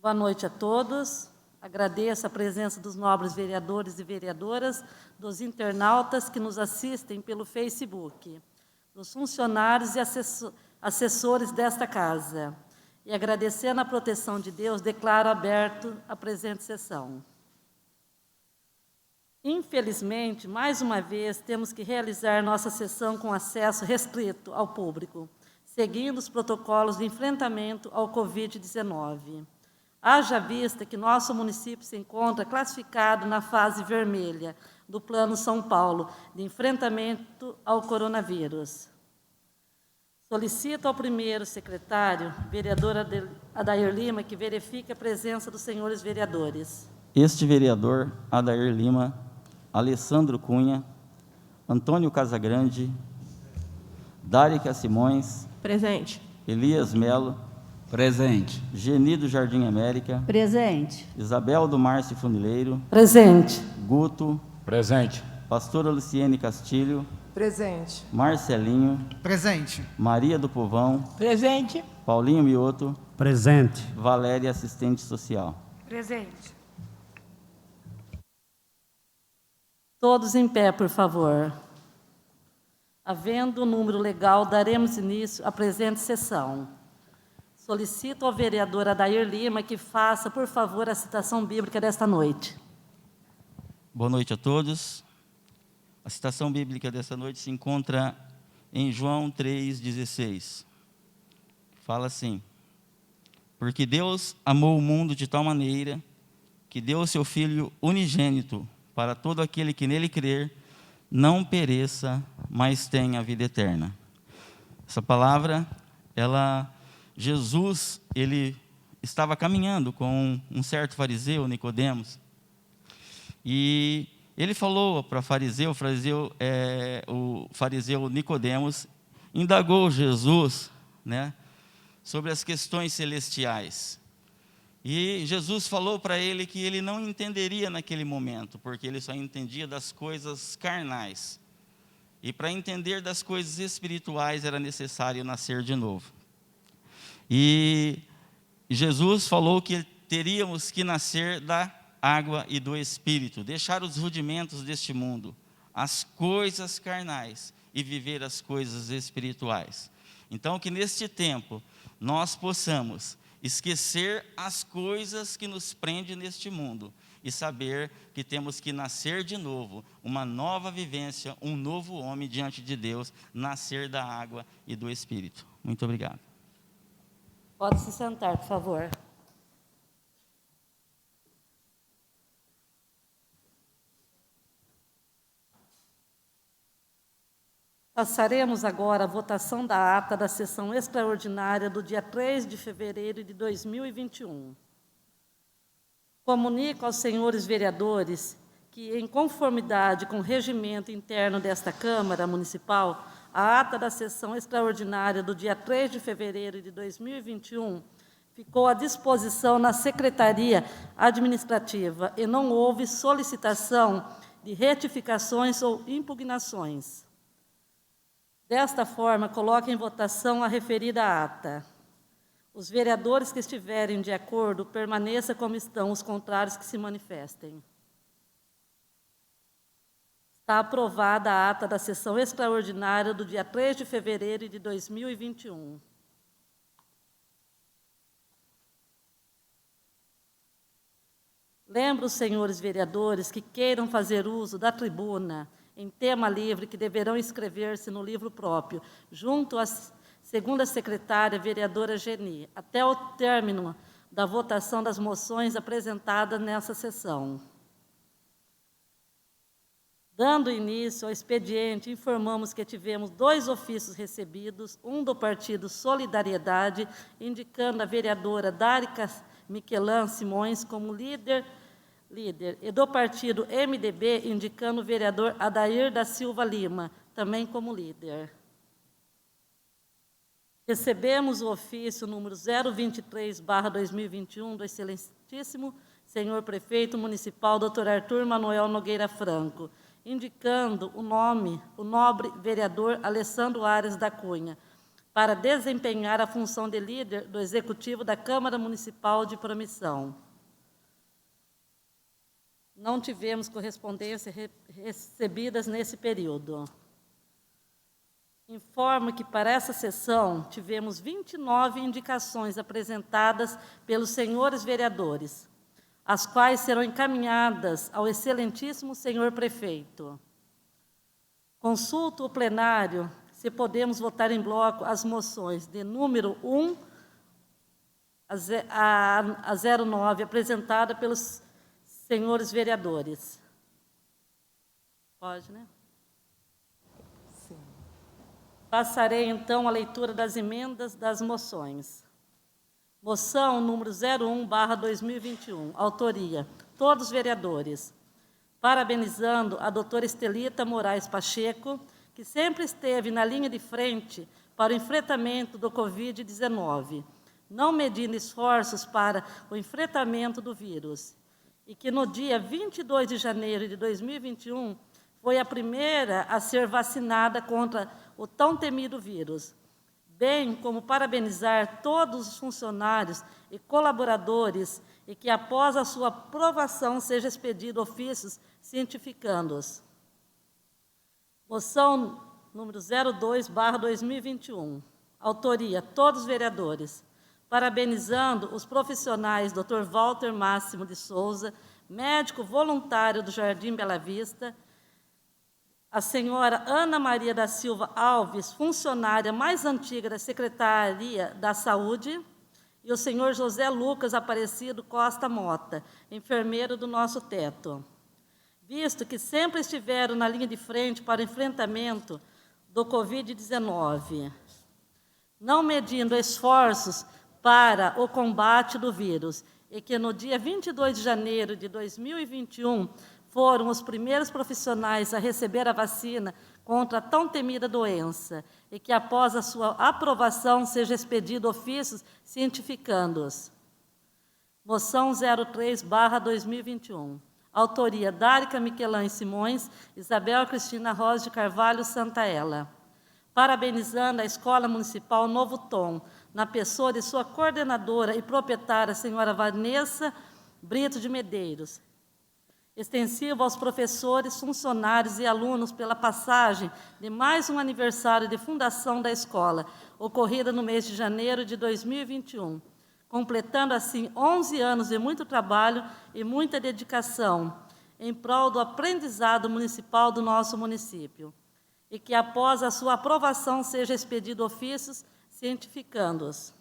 Boa noite a todos. Agradeço a presença dos nobres vereadores e vereadoras, dos internautas que nos assistem pelo Facebook, dos funcionários e assessores desta casa. E agradecendo a proteção de Deus, declaro aberto a presente sessão. Infelizmente, mais uma vez, temos que realizar nossa sessão com acesso restrito ao público, seguindo os protocolos de enfrentamento ao Covid-19. Haja vista que nosso município se encontra classificado na fase vermelha do Plano São Paulo de enfrentamento ao coronavírus. Solicito ao primeiro secretário, vereadora Adair Lima, que verifique a presença dos senhores vereadores. Este vereador, Adair Lima, Alessandro Cunha, Antônio Casagrande, Dárica Simões. Presente. Elias Melo. Presente. Geni do Jardim América. Presente. Isabel do Márcio Funileiro. Presente. Guto. Presente. Pastora Luciene Castilho. Presente. Marcelinho. Presente. Maria do Povão. Presente. Paulinho Mioto. Presente. Valéria, assistente social. Presente. Todos em pé, por favor. Havendo o número legal, daremos início à presente sessão. Solicito ao vereador Adair Lima que faça, por favor, a citação bíblica desta noite. Boa noite a todos. A citação bíblica desta noite se encontra em João 3,16. Fala assim: porque Deus amou o mundo de tal maneira que deu o seu Filho unigênito para todo aquele que nele crer, não pereça, mas tenha a vida eterna. Essa palavra, Jesus, ele estava caminhando com um certo fariseu, Nicodemos, e ele falou para o fariseu Nicodemos, indagou Jesus, né, sobre as questões celestiais. E Jesus falou para ele que ele não entenderia naquele momento, porque ele só entendia das coisas carnais. E para entender das coisas espirituais era necessário nascer de novo. E Jesus falou que teríamos que nascer da água e do Espírito, deixar os rudimentos deste mundo, as coisas carnais, e viver as coisas espirituais. Então, que neste tempo nós possamos esquecer as coisas que nos prendem neste mundo e saber que temos que nascer de novo, uma nova vivência, um novo homem diante de Deus, nascer da água e do Espírito. Muito obrigado. Pode se sentar, por favor. Passaremos agora à votação da ata da sessão extraordinária do dia 3 de fevereiro de 2021. Comunico aos senhores vereadores que, em conformidade com o regimento interno desta Câmara Municipal, a ata da sessão extraordinária do dia 3 de fevereiro de 2021 ficou à disposição na Secretaria Administrativa e não houve solicitação de retificações ou impugnações. Desta forma, coloco em votação a referida ata. Os vereadores que estiverem de acordo, permaneçam como estão, os contrários que se manifestem. Está aprovada a ata da sessão extraordinária do dia 3 de fevereiro de 2021. Lembro os senhores vereadores que queiram fazer uso da tribuna em tema livre, que deverão inscrever-se no livro próprio, junto à segunda secretária, vereadora Geni, até o término da votação das moções apresentadas nessa sessão. Dando início ao expediente, informamos que tivemos 2 ofícios recebidos, um do partido Solidariedade, indicando a vereadora Dárica Miquelan Simões como líder, e do partido MDB, indicando o vereador Adair da Silva Lima, também como líder. Recebemos o ofício número 023/2021 do excelentíssimo senhor prefeito municipal, Dr. Arthur Manuel Nogueira Franco, indicando o nobre vereador Alessandro Ares da Cunha, para desempenhar a função de líder do Executivo da Câmara Municipal de Promissão. Não tivemos correspondência recebidas nesse período. Informo que para essa sessão tivemos 29 indicações apresentadas pelos senhores vereadores, as quais serão encaminhadas ao excelentíssimo senhor prefeito. Consulto o plenário se podemos votar em bloco as moções de número 1 a 09, apresentada pelos senhores vereadores. Pode, né? Sim. Passarei, então, a leitura das emendas das moções. Moção número 01/2021, autoria, todos os vereadores. Parabenizando a doutora Estelita Moraes Pacheco, que sempre esteve na linha de frente para o enfrentamento do Covid-19, não medindo esforços para o enfrentamento do vírus, e que no dia 22 de janeiro de 2021 foi a primeira a ser vacinada contra o tão temido vírus, bem como parabenizar todos os funcionários e colaboradores e que, após a sua aprovação, seja expedido ofícios cientificando-os. Moção número 02/2021. Autoria, todos os vereadores. Parabenizando os profissionais Dr. Walter Máximo de Souza, médico voluntário do Jardim Bela Vista, a senhora Ana Maria da Silva Alves, funcionária mais antiga da Secretaria da Saúde, e o senhor José Lucas Aparecido Costa Mota, enfermeiro do nosso teto. Visto que sempre estiveram na linha de frente para o enfrentamento do Covid-19, não medindo esforços para o combate do vírus, e que no dia 22 de janeiro de 2021 foram os primeiros profissionais a receber a vacina contra a tão temida doença, e que após a sua aprovação seja expedido ofícios cientificando-os. Moção 03/2021. Autoria, Dárica Miquelã Simões, Isabel Cristina Rosa de Carvalho Santaella. Parabenizando a Escola Municipal Novo Tom, na pessoa de sua coordenadora e proprietária, a senhora Vanessa Brito de Medeiros. Extensivo aos professores, funcionários e alunos pela passagem de mais um aniversário de fundação da escola, ocorrida no mês de janeiro de 2021, completando assim 11 anos de muito trabalho e muita dedicação em prol do aprendizado municipal do nosso município, e que após a sua aprovação seja expedido ofícios cientificando-os.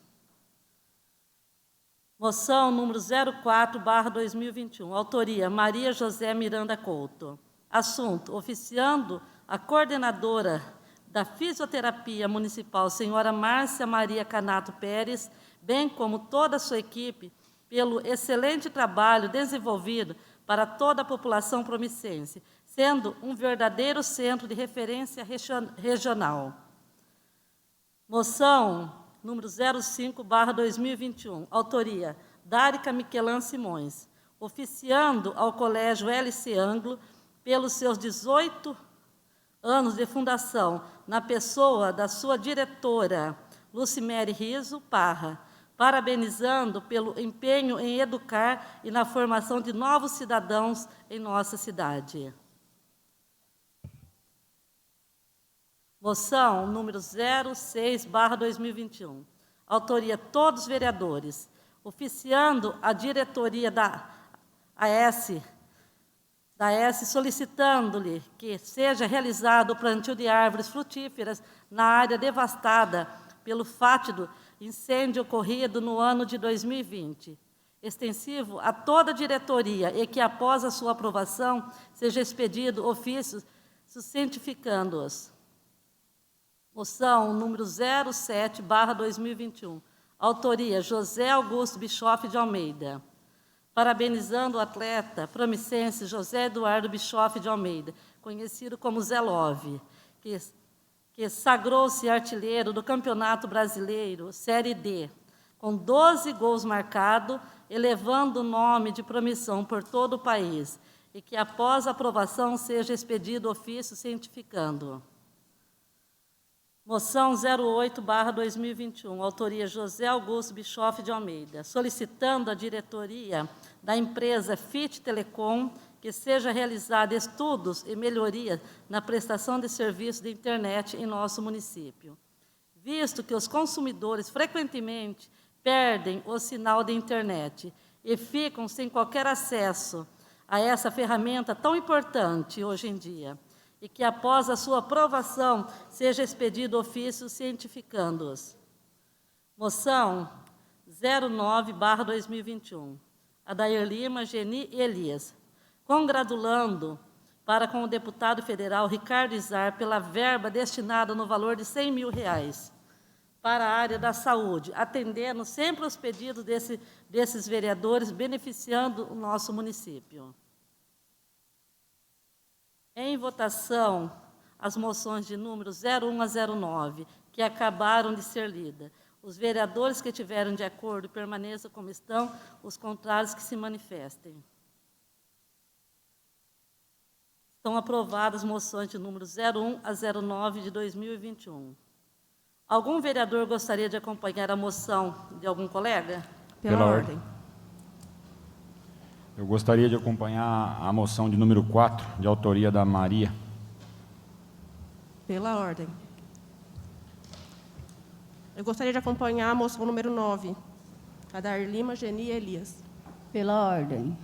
Moção número 04/2021. Autoria, Maria José Miranda Couto. Assunto, oficiando a coordenadora da Fisioterapia Municipal, senhora Márcia Maria Canato Pérez, bem como toda a sua equipe, pelo excelente trabalho desenvolvido para toda a população promissense, sendo um verdadeiro centro de referência regional. Moção número 05/2021, autoria, Dárica Miquelã Simões, oficiando ao Colégio LC Anglo, pelos seus 18 anos de fundação, na pessoa da sua diretora, Lucimere Riso Parra, parabenizando pelo empenho em educar e na formação de novos cidadãos em nossa cidade. Moção número 06/2021. Autoria, todos os vereadores. Oficiando a diretoria da AS, solicitando-lhe que seja realizado o plantio de árvores frutíferas na área devastada pelo fátido incêndio ocorrido no ano de 2020. Extensivo a toda a diretoria, e que após a sua aprovação seja expedido ofícios cientificando-os. Moção número 07/2021. Autoria, José Augusto Bischoff de Almeida. Parabenizando o atleta promissense José Eduardo Bischoff de Almeida, conhecido como Zé Love, que sagrou-se artilheiro do Campeonato Brasileiro, Série D, com 12 gols marcados, elevando o nome de promissão por todo o país, e que após a aprovação seja expedido ofício cientificando. Moção 08/2021, autoria José Augusto Bischoff de Almeida, solicitando à diretoria da empresa FIT Telecom que seja realizado estudos e melhorias na prestação de serviços de internet em nosso município, visto que os consumidores frequentemente perdem o sinal de internet e ficam sem qualquer acesso a essa ferramenta tão importante hoje em dia, e que, após a sua aprovação, seja expedido ofício cientificando-os. Moção 09/2021. Adair Lima, Geni e Elias, congratulando para com o deputado federal Ricardo Izar pela verba destinada no valor de R$100 mil para a área da saúde, atendendo sempre os pedidos desses vereadores, beneficiando o nosso município. Em votação, as moções de número 01 a 09, que acabaram de ser lidas. Os vereadores que estiverem de acordo permaneçam como estão, os contrários que se manifestem. Estão aprovadas as moções de número 01 a 09 de 2021. Algum vereador gostaria de acompanhar a moção de algum colega? Pela ordem. Eu gostaria de acompanhar a moção de número 4, de autoria da Maria. Pela ordem. Eu gostaria de acompanhar a moção número 9, Adair Lima, Geni e Elias. Pela ordem.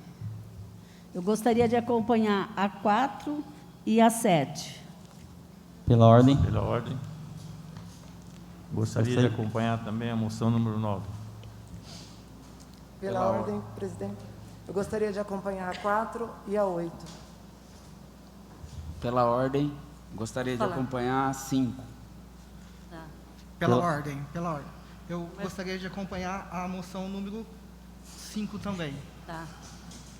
Eu gostaria de acompanhar a 4 e a 7. Pela ordem. Pela ordem. Gostaria de acompanhar também a moção número 9. Pela ordem, presidente. Eu gostaria de acompanhar a 4 e a 8. Pela ordem, gostaria de acompanhar a 5. Tá. Pela ordem. Eu gostaria de acompanhar a moção número 5 também. Tá.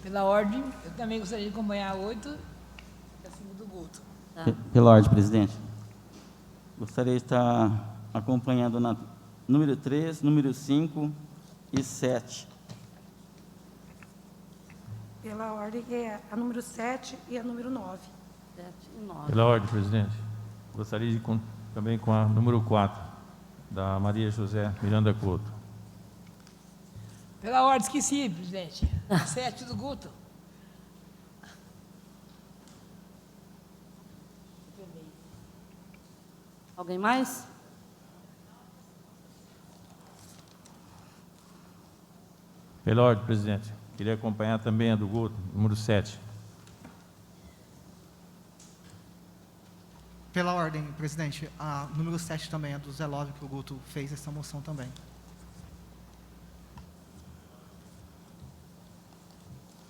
Pela ordem, eu também gostaria de acompanhar a 8 e a 5 do Guto. Tá. Pela ordem, presidente. Gostaria de estar acompanhando na número 3, número 5 e 7. Pela ordem, é a número 7 e a número 9. 7 e 9. Pela ordem, presidente. Gostaria de também com a número 4, da Maria José Miranda Couto. Pela ordem, esqueci, presidente. 7 do Guto. Alguém mais? Pela ordem, presidente. Queria acompanhar também a do Guto, número 7. Pela ordem, presidente, a número 7 também é do Zé Love, que o Guto fez essa moção também.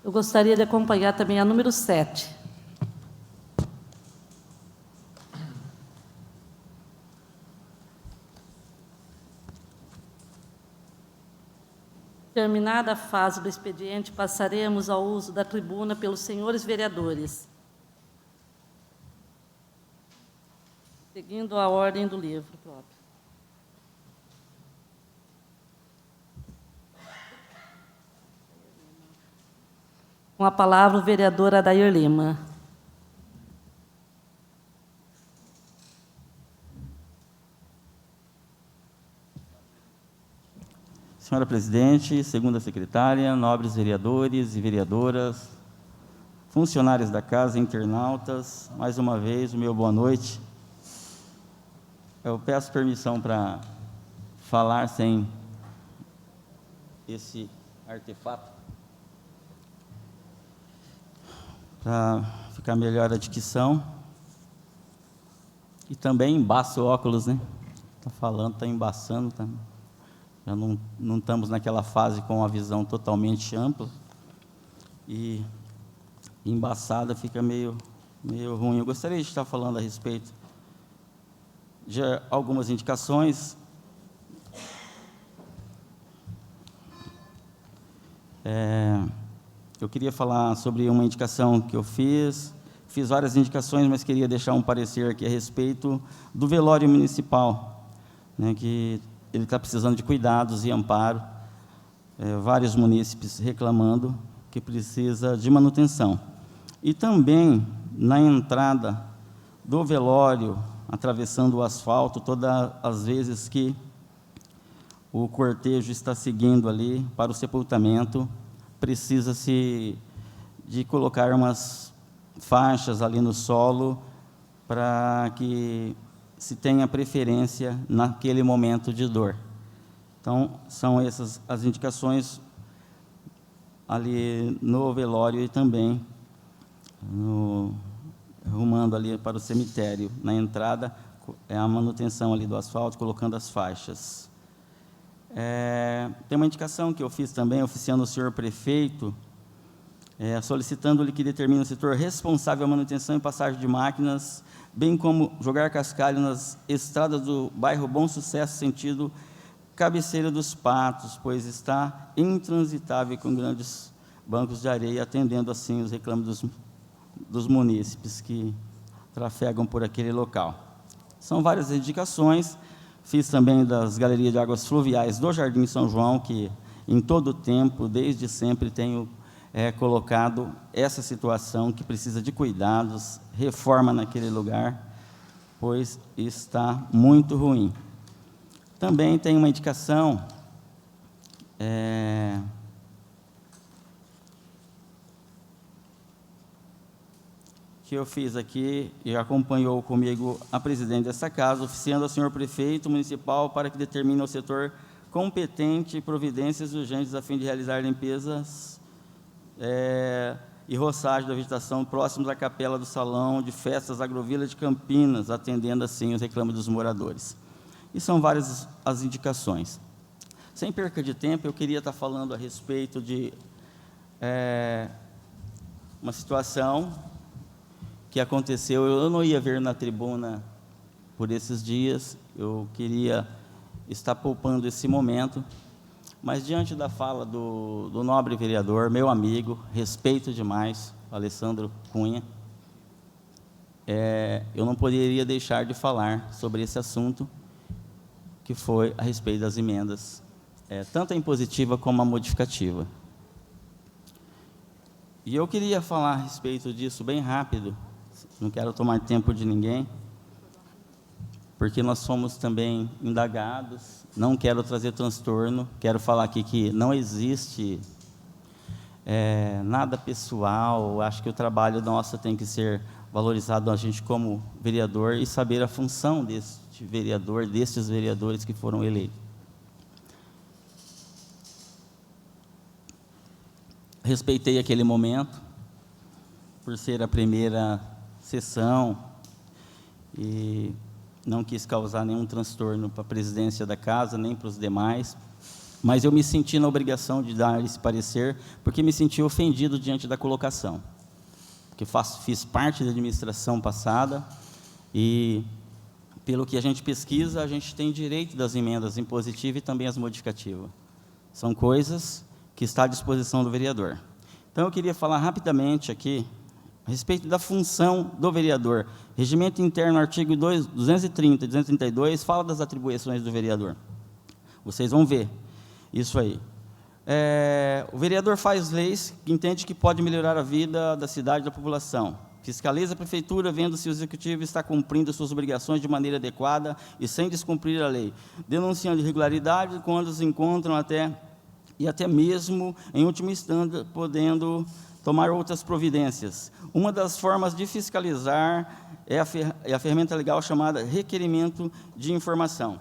Eu gostaria de acompanhar também a número 7. Terminada a fase do expediente, passaremos ao uso da tribuna pelos senhores vereadores, seguindo a ordem do livro próprio. Com a palavra, o vereador Adair Lima. Senhora presidente, segunda secretária, nobres vereadores e vereadoras, funcionários da casa, internautas, mais uma vez, o meu boa noite. Eu peço permissão para falar sem esse artefato, para ficar melhor a dicção. E também embaço o óculos, né? Está falando, está embaçando, tá? Já não estamos naquela fase com a visão totalmente ampla e embaçada fica meio ruim. Eu gostaria de estar falando a respeito de algumas indicações. Eu queria falar sobre uma indicação que eu fiz várias indicações, mas queria deixar um parecer aqui a respeito do velório municipal, né, que ele está precisando de cuidados e amparo, vários munícipes reclamando que precisa de manutenção. E também, na entrada do velório atravessando o asfalto, todas as vezes que o cortejo está seguindo ali para o sepultamento, precisa-se de colocar umas faixas ali no solo para que se tenha preferência naquele momento de dor. Então, são essas as indicações ali no velório e também rumando ali para o cemitério. Na entrada, é a manutenção ali do asfalto, colocando as faixas. Tem uma indicação que eu fiz também, oficiando o senhor prefeito, solicitando-lhe que determine o setor responsável à manutenção e passagem de máquinas, bem como jogar cascalho nas estradas do bairro Bom Sucesso, sentido Cabeceira dos Patos, pois está intransitável com grandes bancos de areia, atendendo assim os reclames dos munícipes que trafegam por aquele local. São várias indicações. Fiz também das galerias de águas fluviais do Jardim São João, que em todo o tempo, desde sempre, tenho colocado essa situação que precisa de cuidados, reforma naquele lugar, pois está muito ruim. Também tem uma indicação que eu fiz aqui, e acompanhou comigo a presidente dessa casa, oficiando ao senhor prefeito municipal para que determine ao setor competente providências urgentes a fim de realizar limpezas e roçagem da vegetação próximos à capela do Salão de Festas Agrovila de Campinas, atendendo assim os reclames dos moradores. E são várias as indicações. Sem perca de tempo, eu queria estar falando a respeito de uma situação que aconteceu. Eu não ia ver na tribuna por esses dias, eu queria estar poupando esse momento, mas diante da fala do nobre vereador, meu amigo, respeito demais, Alessandro Cunha, eu não poderia deixar de falar sobre esse assunto, que foi a respeito das emendas, tanto a impositiva como a modificativa. E eu queria falar a respeito disso bem rápido, não quero tomar tempo de ninguém, porque nós fomos também indagados, não quero trazer transtorno, quero falar aqui que não existe nada pessoal, acho que o trabalho nosso tem que ser valorizado, a gente como vereador, e saber a função deste vereador, destes vereadores que foram eleitos. Respeitei aquele momento, por ser a primeira sessão, e não quis causar nenhum transtorno para a presidência da casa, nem para os demais, mas eu me senti na obrigação de dar esse parecer, porque me senti ofendido diante da colocação, porque fiz parte da administração passada, e pelo que a gente pesquisa, a gente tem direito das emendas impositivas e também as modificativas. São coisas que está à disposição do vereador. Então, eu queria falar rapidamente aqui a respeito da função do vereador. Regimento interno, artigo 230 e 232, fala das atribuições do vereador. Vocês vão ver isso aí. O vereador faz leis que entende que pode melhorar a vida da cidade e da população. Fiscaliza a prefeitura, vendo se o executivo está cumprindo suas obrigações de maneira adequada e sem descumprir a lei. Denunciando irregularidades quando se encontram até mesmo, em última instância, podendo tomar outras providências. Uma das formas de fiscalizar é a ferramenta legal chamada requerimento de informação.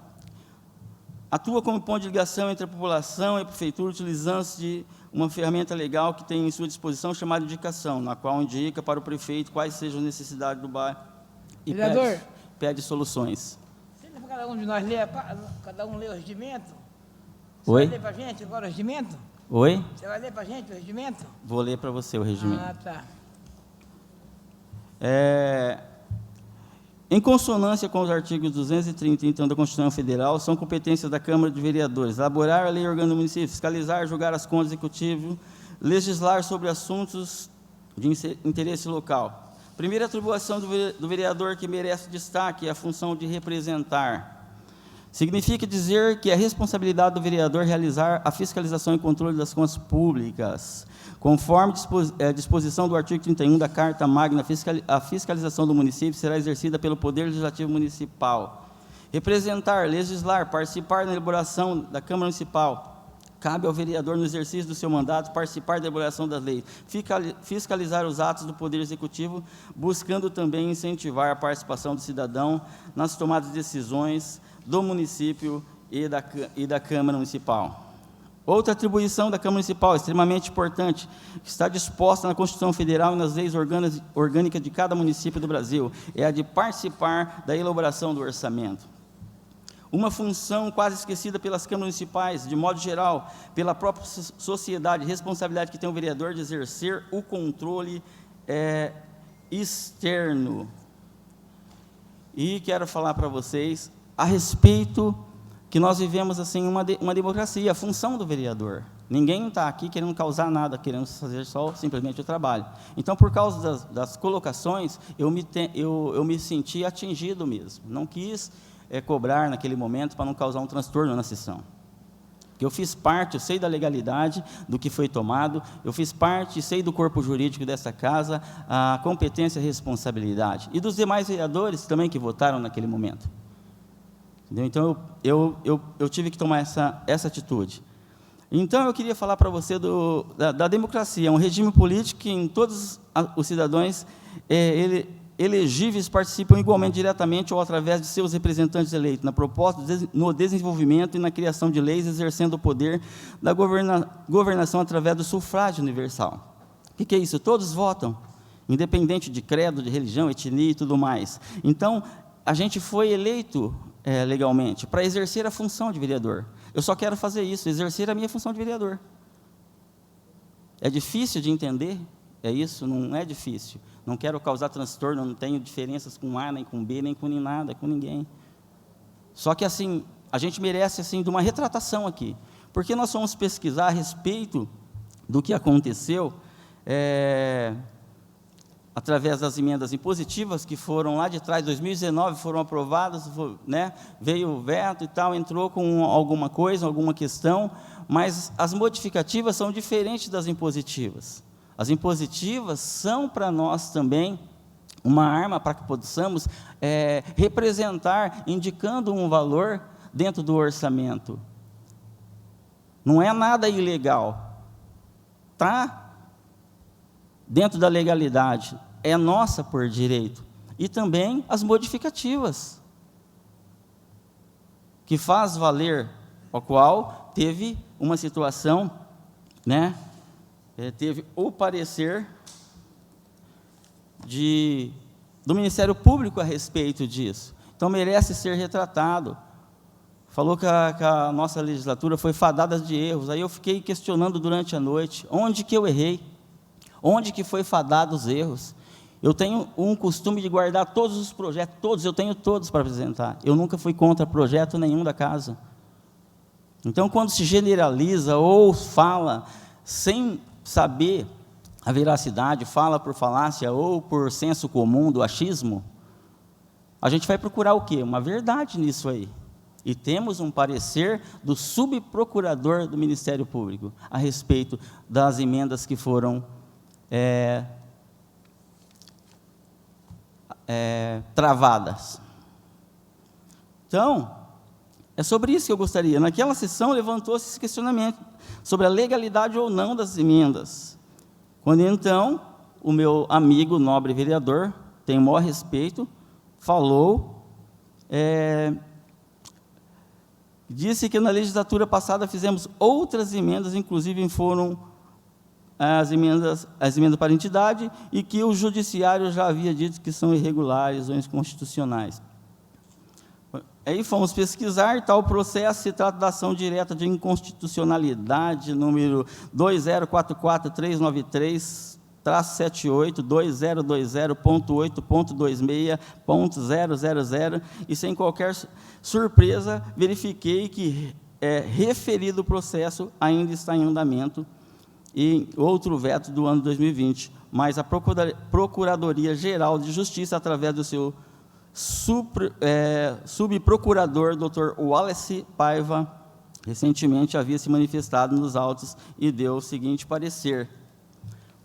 Atua como ponto de ligação entre a população e a prefeitura, utilizando-se de uma ferramenta legal que tem em sua disposição chamada indicação, na qual indica para o prefeito quais sejam as necessidades do bairro e pede soluções. Cada um de nós lê, cada um lê o regimento? Oi? Você vai ler para a gente agora o regimento? Oi? Você vai ler para a gente o regimento? Vou ler para você o regimento. Ah, tá. Em consonância com os artigos 230 então, da Constituição Federal, são competências da Câmara de Vereadores elaborar a lei orgânica do município, fiscalizar, julgar as contas do Executivo, legislar sobre assuntos de interesse local. Primeira atribuição do vereador que merece destaque é a função de representar. Significa dizer que é responsabilidade do vereador realizar a fiscalização e controle das contas públicas. Conforme disposição do artigo 31 da Carta Magna, a fiscalização do município será exercida pelo Poder Legislativo Municipal. Representar, legislar, participar na elaboração da Câmara Municipal. Cabe ao vereador, no exercício do seu mandato, participar da elaboração das leis, fiscalizar os atos do Poder Executivo, buscando também incentivar a participação do cidadão nas tomadas de decisões do município e da Câmara Municipal. Outra atribuição da Câmara Municipal, extremamente importante, que está disposta na Constituição Federal e nas leis orgânicas de cada município do Brasil, é a de participar da elaboração do orçamento. Uma função quase esquecida pelas câmaras municipais, de modo geral, pela própria sociedade, responsabilidade que tem o vereador de exercer o controle externo. E quero falar para vocês a respeito que nós vivemos assim uma democracia, a função do vereador. Ninguém está aqui querendo causar nada, querendo fazer só simplesmente o trabalho. Então, por causa das colocações, eu me senti atingido mesmo. Não quis cobrar naquele momento para não causar um transtorno na sessão. Porque eu fiz parte, eu sei da legalidade do que foi tomado, eu fiz parte, sei do corpo jurídico dessa casa, a competência e a responsabilidade. E dos demais vereadores também que votaram naquele momento. Entendeu? Então, eu tive que tomar essa atitude. Então, eu queria falar para você da democracia, um regime político que em todos os cidadãos elegíveis participam igualmente diretamente ou através de seus representantes eleitos, na proposta, no desenvolvimento e na criação de leis, exercendo o poder da governação através do sufrágio universal. O que é isso? Todos votam, independente de credo, de religião, etnia e tudo mais. Então, a gente foi eleito legalmente para exercer a função de vereador. Eu só quero fazer isso, exercer a minha função de vereador. É difícil de entender? É isso? Não é difícil. Não quero causar transtorno, não tenho diferenças com A, nem com B, nem com nada, com ninguém. Só que, assim, a gente merece, assim, de uma retratação aqui. Porque nós fomos pesquisar a respeito do que aconteceu através das emendas impositivas que foram lá de trás, 2019, foram aprovadas, né? Veio o veto e tal, entrou com alguma coisa, alguma questão, mas as modificativas são diferentes das impositivas. As impositivas são para nós também uma arma para que possamos representar, indicando um valor dentro do orçamento. Não é nada ilegal, está dentro da legalidade, é nossa por direito. E também as modificativas, que faz valer, ao qual teve uma situação, né? Teve o parecer do Ministério Público a respeito disso. Então, merece ser retratado. Falou que a nossa legislatura foi fadada de erros. Aí eu fiquei questionando durante a noite, onde que eu errei? Onde que foi fadado os erros? Eu tenho um costume de guardar todos os projetos, eu tenho todos para apresentar. Eu nunca fui contra projeto nenhum da casa. Então, quando se generaliza ou fala sem saber a veracidade, fala por falácia ou por senso comum do achismo, a gente vai procurar o quê? Uma verdade nisso aí. E temos um parecer do subprocurador do Ministério Público a respeito das emendas que foram travadas. Então, é sobre isso que eu gostaria. Naquela sessão levantou-se esse questionamento sobre a legalidade ou não das emendas. Quando então o meu amigo nobre vereador, tenho o maior respeito, falou, disse que na legislatura passada fizemos outras emendas, inclusive foram as emendas para entidade, e que o judiciário já havia dito que são irregulares ou inconstitucionais. Aí fomos pesquisar, tal processo se trata da ação direta de inconstitucionalidade, número 2044393-78, 2020.8.26.00, e sem qualquer surpresa, verifiquei que referido processo ainda está em andamento, e outro veto do ano 2020, mas a Procuradoria-Geral de Justiça, através do seu subprocurador Dr. Wallace Paiva, recentemente havia se manifestado nos autos e deu o seguinte parecer.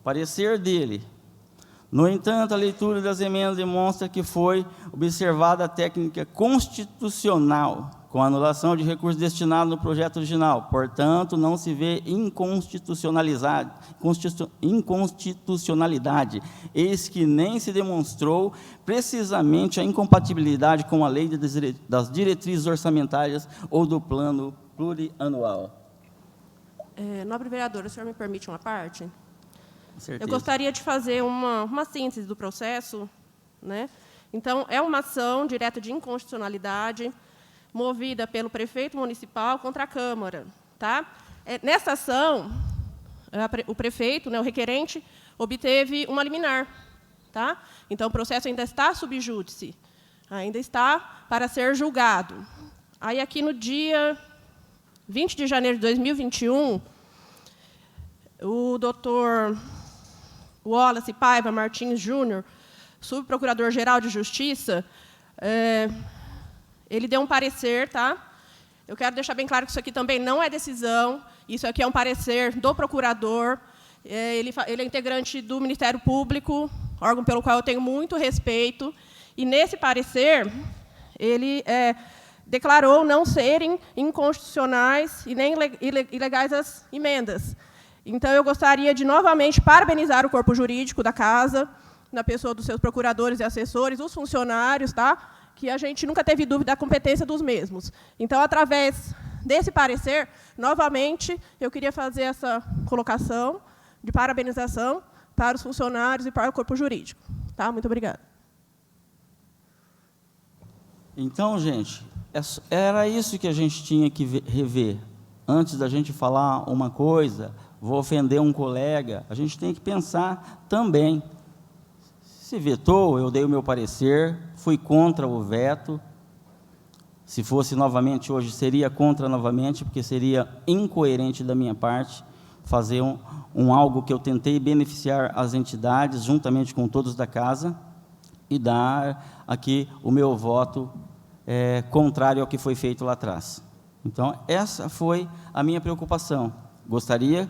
Parecer dele. No entanto, a leitura das emendas demonstra que foi observada a técnica constitucional com a anulação de recursos destinados no projeto original. Portanto, não se vê inconstitucionalidade, eis que nem se demonstrou precisamente a incompatibilidade com a lei das diretrizes orçamentárias ou do plano plurianual. Nobre vereador, o senhor me permite uma parte? Com certeza. Eu gostaria de fazer uma síntese do processo, né? Então, é uma ação direta de inconstitucionalidade, movida pelo prefeito municipal contra a Câmara. Tá? Nessa ação, o prefeito, né, o requerente, obteve uma liminar. Tá? Então, o processo ainda está sub júdice, ainda está para ser julgado. Aí, aqui no dia 20 de janeiro de 2021, o doutor Wallace Paiva Martins Júnior, subprocurador-geral de Justiça, ele deu um parecer, tá? Eu quero deixar bem claro que isso aqui também não é decisão, isso aqui é um parecer do procurador, ele é integrante do Ministério Público, órgão pelo qual eu tenho muito respeito, e, nesse parecer, ele declarou não serem inconstitucionais e nem ilegais as emendas. Então, eu gostaria de, novamente, parabenizar o corpo jurídico da Casa, na pessoa dos seus procuradores e assessores, os funcionários, tá? Que a gente nunca teve dúvida da competência dos mesmos. Então, através desse parecer, novamente, eu queria fazer essa colocação de parabenização para os funcionários e para o corpo jurídico. Tá? Muito obrigada. Então, gente, era isso que a gente tinha que rever. Antes da gente falar uma coisa, vou ofender um colega, a gente tem que pensar também. Se vetou, eu dei o meu parecer, fui contra o veto. Se fosse novamente hoje, seria contra novamente, porque seria incoerente da minha parte fazer algo que eu tentei beneficiar as entidades, juntamente com todos da casa, e dar aqui o meu voto contrário ao que foi feito lá atrás. Então, essa foi a minha preocupação. Gostaria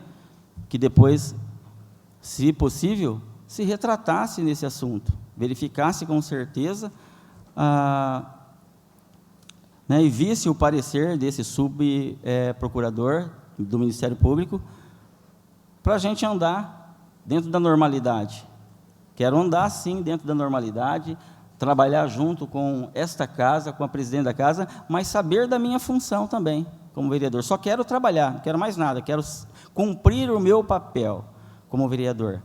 que depois, se possível, se retratasse nesse assunto, verificasse com certeza e visse o parecer desse subprocurador do Ministério Público, para a gente andar dentro da normalidade. Quero andar, sim, dentro da normalidade, trabalhar junto com esta casa, com a presidente da casa, mas saber da minha função também, como vereador. Só quero trabalhar, não quero mais nada, quero cumprir o meu papel como vereador.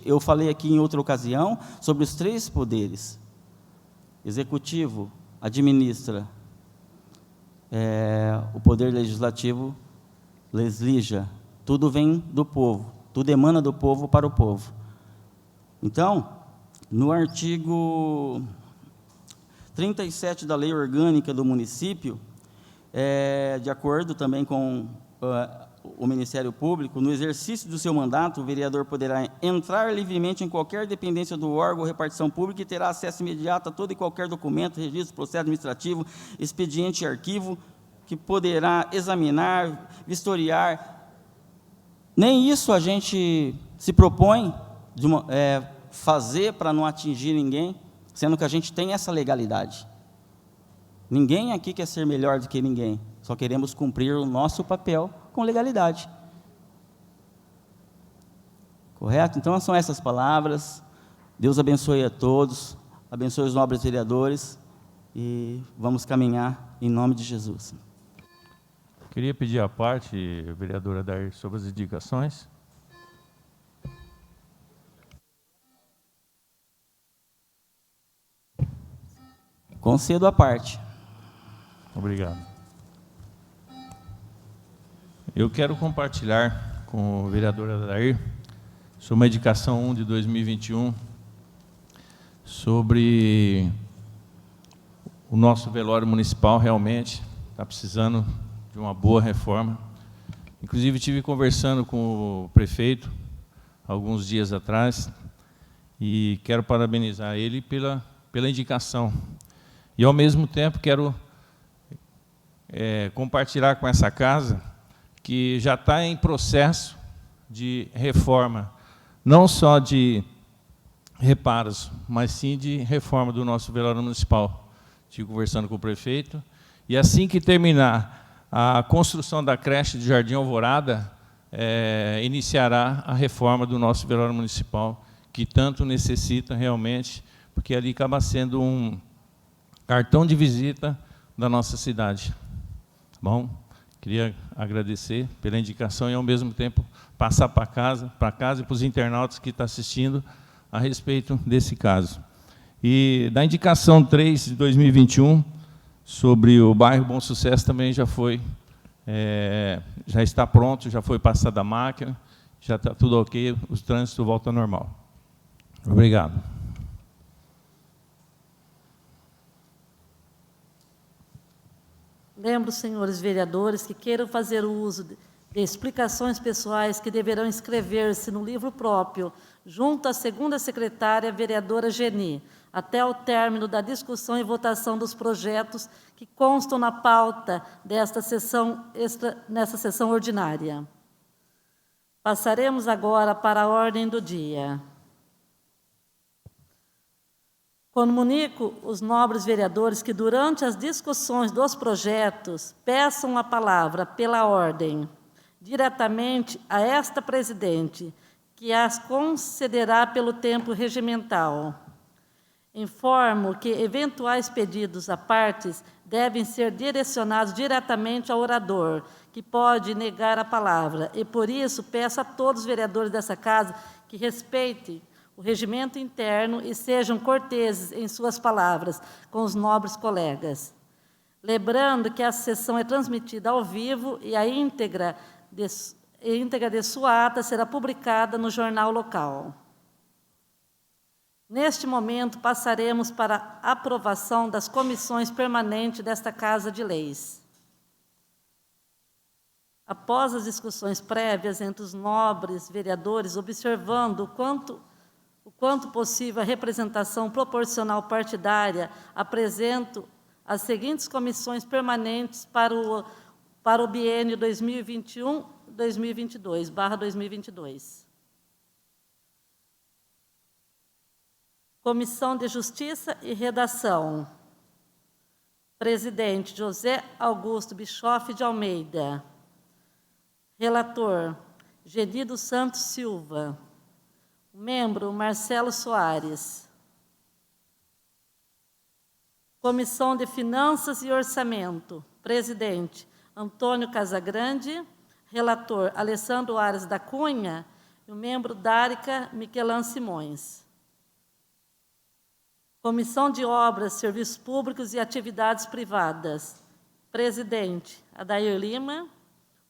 Eu falei aqui em outra ocasião sobre os 3 poderes. Executivo administra, o poder legislativo legisla. Tudo vem do povo, tudo emana do povo para o povo. Então, no artigo 37 da Lei Orgânica do Município, de acordo também com o Ministério Público, no exercício do seu mandato, o vereador poderá entrar livremente em qualquer dependência do órgão ou repartição pública e terá acesso imediato a todo e qualquer documento, registro, processo administrativo, expediente e arquivo, que poderá examinar, vistoriar. Nem isso a gente se propõe fazer para não atingir ninguém, sendo que a gente tem essa legalidade. Ninguém aqui quer ser melhor do que ninguém, só queremos cumprir o nosso papel com legalidade. Correto? Então, são essas palavras. Deus abençoe a todos, abençoe os nobres vereadores e vamos caminhar em nome de Jesus. Queria pedir a parte, vereadora Adair, sobre as indicações. Concedo a parte. Obrigado. Eu quero compartilhar com o vereador Adair sobre uma indicação 1 de 2021 sobre o nosso velório municipal. Realmente está precisando de uma boa reforma. Inclusive, estive conversando com o prefeito alguns dias atrás e quero parabenizar ele pela pela indicação. E, ao mesmo tempo, quero compartilhar com essa casa que já está em processo de reforma, não só de reparos, mas sim de reforma do nosso velório municipal. Estive conversando com o prefeito, e assim que terminar a construção da creche de Jardim Alvorada, iniciará a reforma do nosso velório municipal, que tanto necessita realmente, porque ali acaba sendo um cartão de visita da nossa cidade. Bom, queria agradecer pela indicação e, ao mesmo tempo, passar para casa e para os internautas que estão assistindo a respeito desse caso. E da indicação 3 de 2021, sobre o bairro Bom Sucesso, também já está pronto, já foi passada a máquina, já está tudo ok, o trânsito volta ao normal. Obrigado. Lembro, senhores vereadores, que queiram fazer uso de explicações pessoais que deverão inscrever-se no livro próprio, junto à segunda secretária, vereadora Geni, até o término da discussão e votação dos projetos que constam na pauta desta nessa sessão ordinária. Passaremos agora para a ordem do dia. Comunico os nobres vereadores que, durante as discussões dos projetos, peçam a palavra pela ordem, diretamente a esta presidente, que as concederá pelo tempo regimental. Informo que eventuais pedidos à partes devem ser direcionados diretamente ao orador, que pode negar a palavra, e, por isso, peço a todos os vereadores dessa casa que respeitem o regimento interno e sejam corteses em suas palavras com os nobres colegas. Lembrando que a sessão é transmitida ao vivo e a íntegra de sua ata será publicada no jornal local. Neste momento, passaremos para a aprovação das comissões permanentes desta Casa de Leis. Após as discussões prévias entre os nobres vereadores, observando o quanto possível a representação proporcional partidária, apresento as seguintes comissões permanentes para o biênio 2021-2022, Comissão de Justiça e Redação. Presidente, José Augusto Bischoff de Almeida. Relator, Geni dos Santos Silva. Membro, Marcelo Soares. Comissão de Finanças e Orçamento. Presidente, Antônio Casagrande. Relator, Alessandro Ares da Cunha. E o membro, Dárica Miquelan Simões. Comissão de Obras, Serviços Públicos e Atividades Privadas. Presidente, Adair Lima.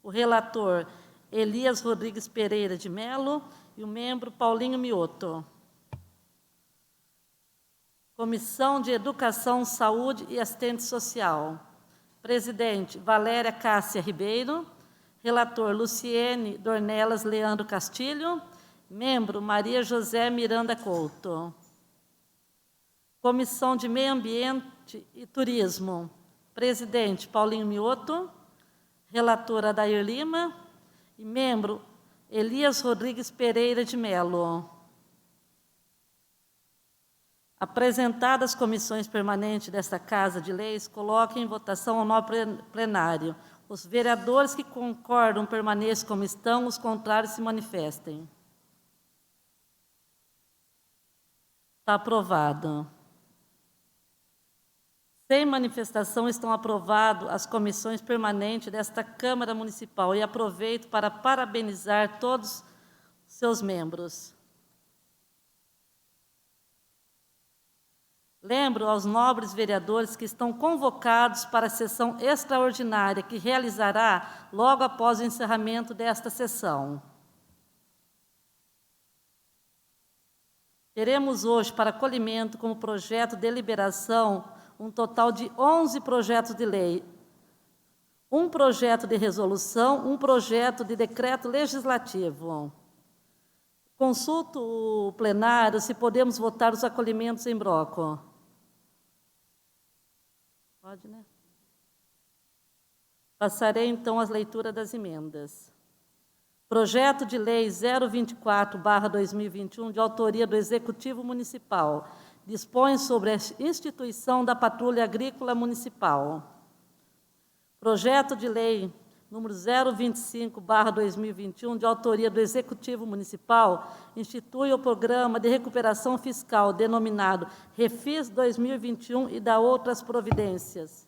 O relator, Elias Rodrigues Pereira de Melo. E o membro, Paulinho Mioto. Comissão de Educação, Saúde e Assistente Social. Presidente, Valéria Cássia Ribeiro. Relator, Luciene Dornelas Leandro Castilho. Membro, Maria José Miranda Couto. Comissão de Meio Ambiente e Turismo. Presidente, Paulinho Mioto. Relator, Adair Lima. E membro, Elias Rodrigues Pereira de Melo. Apresentadas as comissões permanentes desta Casa de Leis, coloquem em votação ao novo plenário. Os vereadores que concordam permaneçam como estão, os contrários se manifestem. Está aprovado. Sem manifestação, estão aprovadas as comissões permanentes desta Câmara Municipal e aproveito para parabenizar todos os seus membros. Lembro aos nobres vereadores que estão convocados para a sessão extraordinária que realizará logo após o encerramento desta sessão. Teremos hoje para acolhimento como projeto de deliberação um total de 11 projetos de lei, um projeto de resolução, um projeto de decreto legislativo. Consulto o plenário se podemos votar os acolhimentos em bloco. Pode, né? Passarei, então, às leituras das emendas. Projeto de Lei 024/2021, de autoria do Executivo Municipal, dispõe sobre a instituição da Patrulha Agrícola Municipal. Projeto de Lei número 025/2021, de autoria do Executivo Municipal, institui o Programa de Recuperação Fiscal, denominado Refis 2021 e dá outras providências.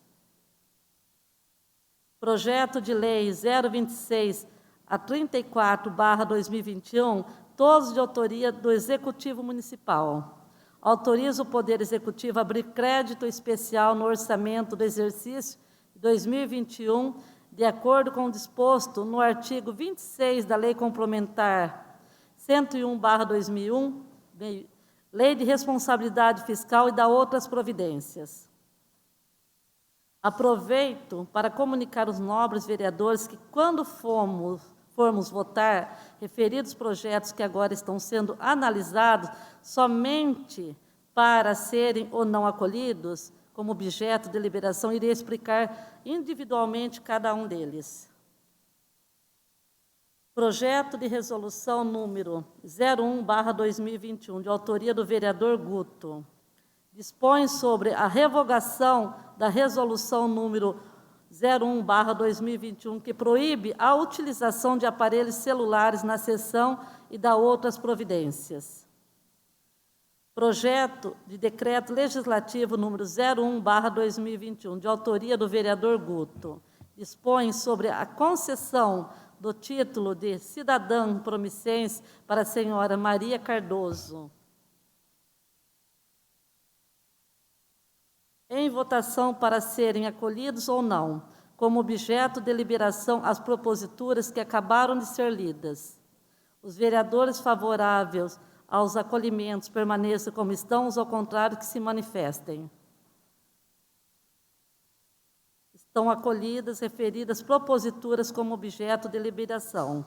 Projeto de Lei 026/34/2021, todos de autoria do Executivo Municipal. Autoriza o Poder Executivo a abrir crédito especial no orçamento do exercício 2021, de acordo com o disposto no artigo 26 da Lei Complementar 101/2001, Lei de Responsabilidade Fiscal e da outras providências. Aproveito para comunicar aos nobres vereadores que, quando formos votar referidos projetos que agora estão sendo analisados, somente para serem ou não acolhidos, como objeto de deliberação, irei explicar individualmente cada um deles. Projeto de resolução número 01/2021, de autoria do vereador Guto, dispõe sobre a revogação da resolução número 01/2021, que proíbe a utilização de aparelhos celulares na sessão e dá outras providências. Projeto de decreto legislativo número 01/2021, de autoria do vereador Guto, dispõe sobre a concessão do título de cidadã promiscense para a senhora Maria Cardoso. Em votação para serem acolhidos ou não, como objeto de deliberação, as proposituras que acabaram de ser lidas. Os vereadores favoráveis aos acolhimentos permaneçam como estão, os ao contrário que se manifestem. Estão acolhidas referidas proposituras como objeto de deliberação.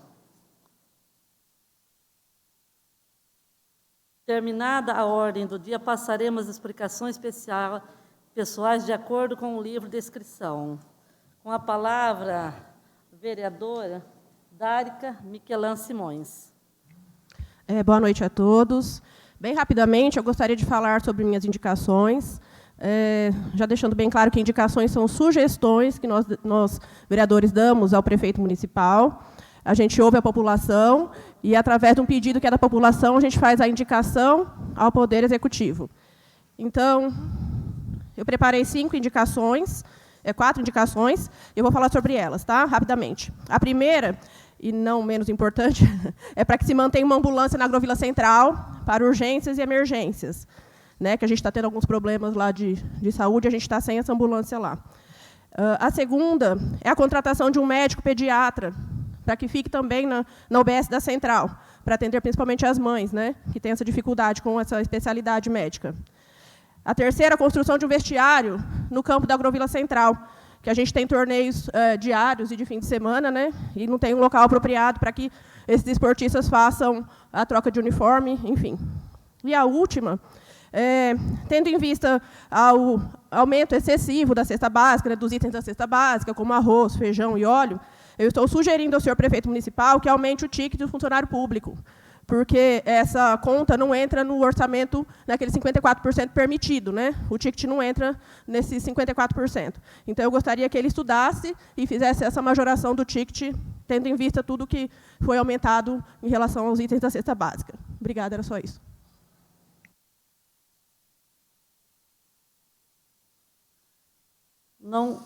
Terminada a ordem do dia, passaremos às explicações pessoais de acordo com o livro de inscrição. Com a palavra, a vereadora Dárica Miquelan Simões. Boa noite a todos. Bem rapidamente, eu gostaria de falar sobre minhas indicações, já deixando bem claro que indicações são sugestões que nós vereadores, damos ao prefeito municipal. A gente ouve a população e, através de um pedido que é da população, a gente faz a indicação ao Poder Executivo. Então, eu preparei 4 indicações, eu vou falar sobre elas, tá? Rapidamente. A primeira, e não menos importante, é para que se mantenha uma ambulância na Agrovila Central para urgências e emergências, né, que a gente está tendo alguns problemas lá de saúde, a gente está sem essa ambulância lá. A segunda é a contratação de um médico pediatra, para que fique também na UBS da Central, para atender principalmente as mães, né, que têm essa dificuldade com essa especialidade médica. A terceira, a construção de um vestiário no campo da Agrovila Central, que a gente tem torneios diários e de fim de semana, né, e não tem um local apropriado para que esses esportistas façam a troca de uniforme, enfim. E a última, tendo em vista ao aumento excessivo da cesta básica, né, dos itens da cesta básica, como arroz, feijão e óleo, eu estou sugerindo ao senhor prefeito municipal que aumente o ticket do funcionário público, porque essa conta não entra no orçamento naquele 54% permitido, né? O ticket não entra nesses 54%. Então, eu gostaria que ele estudasse e fizesse essa majoração do ticket, tendo em vista tudo que foi aumentado em relação aos itens da cesta básica. Obrigada, era só isso. Não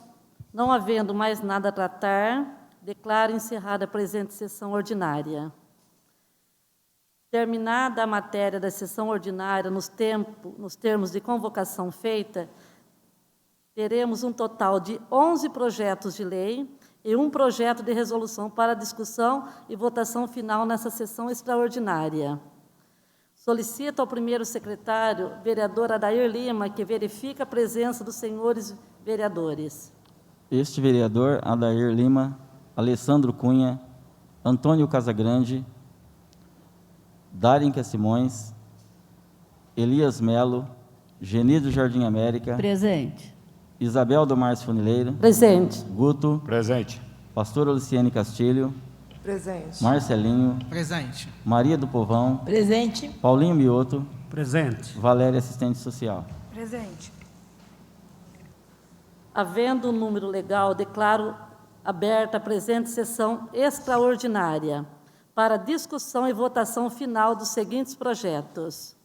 havendo mais nada a tratar, declaro encerrada a presente sessão ordinária. Terminada a matéria da sessão ordinária nos termos de convocação feita, teremos um total de 11 projetos de lei e um projeto de resolução para discussão e votação final nessa sessão extraordinária. Solicito ao primeiro secretário, vereador Adair Lima, que verifique a presença dos senhores vereadores. Este vereador, Adair Lima, Alessandro Cunha, Antônio Casagrande, Dárinca Simões, Elias Melo, Genido Jardim América. Presente. Isabel do Márcio Funileiro. Presente. Guto. Presente. Pastora Luciene Castilho. Presente. Marcelinho. Presente. Maria do Povão. Presente. Paulinho Mioto. Presente. Valéria, assistente social. Presente. Havendo um número legal, declaro aberta a presente sessão extraordinária para discussão e votação final dos seguintes projetos.